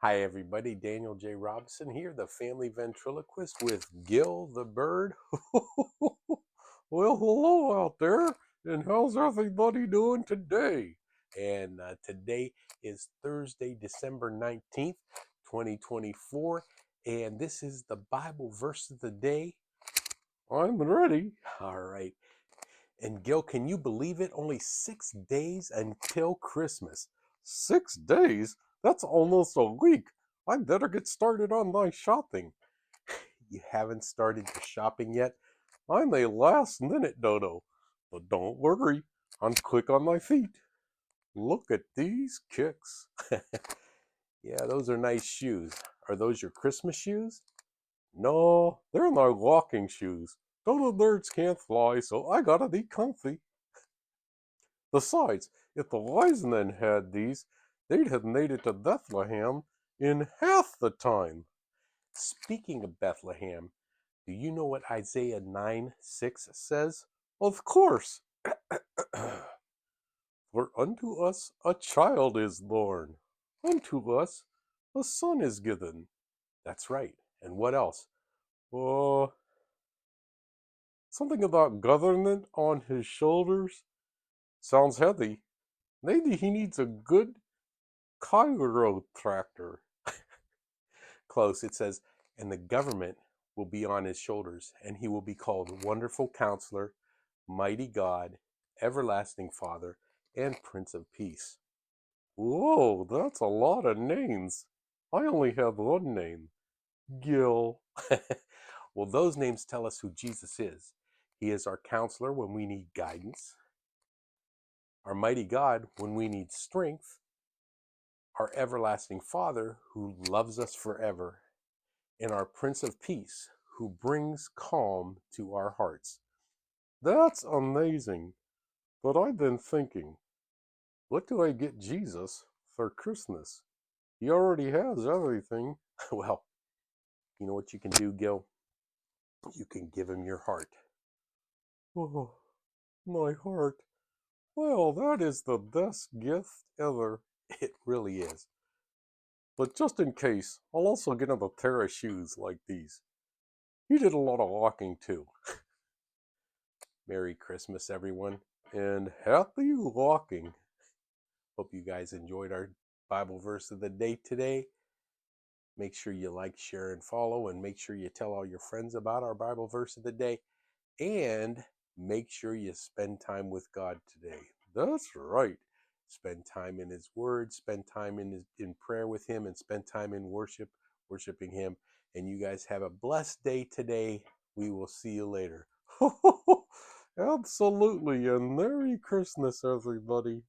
Hi, everybody. Daniel J. Robinson here, the family ventriloquist with Gil the bird. Well, hello out there, and how's everybody doing today? And today is Thursday, December 19th, 2024, and this is the Bible verse of the day. I'm ready. All right. And Gil, can you believe it? Only 6 days until Christmas. 6 days? That's almost a week. I better get started on my shopping. You haven't started your shopping yet? I'm a last minute dodo. But don't worry, I'm quick on my feet. Look at these kicks. Yeah, those are nice shoes. Are those your Christmas shoes? No, they're my walking shoes. Dodo birds can't fly, so I gotta be comfy. Besides, if the wise men had these, they'd have made it to Bethlehem in half the time. Speaking of Bethlehem, do you know what Isaiah 9:6 says? Of course. For unto us a child is born, unto us a son is given. That's right. And what else? Oh, something about government on his shoulders. Sounds heavy. Maybe he needs a good chiropractor. Close. It says, and the government will be on his shoulders, and he will be called Wonderful Counselor, Mighty God, Everlasting Father, and Prince of Peace. Whoa, that's a lot of names. I only have one name, Gil. Well, those names tell us who Jesus is. He is our counselor when we need guidance, our mighty God when we need strength, our everlasting Father who loves us forever, and our Prince of Peace who brings calm to our hearts. That's amazing. But I've been thinking, what do I get Jesus for Christmas? He already has everything. Well, you know what you can do, Gil? You can give him your heart. Oh, my heart. Well, that is the best gift ever. It really is. But just in case, I'll also get him a pair of shoes like these. He did a lot of walking too. Merry Christmas, everyone, and happy walking. Hope you guys enjoyed our Bible verse of the day today. Make sure you like, share, and follow, and make sure you tell all your friends about our Bible verse of the day. And make sure you spend time with God today. That's right. Spend time in His Word, spend time in prayer with Him, and spend time in worshiping Him. And you guys have a blessed day today. We will see you later. Absolutely. And Merry Christmas, everybody.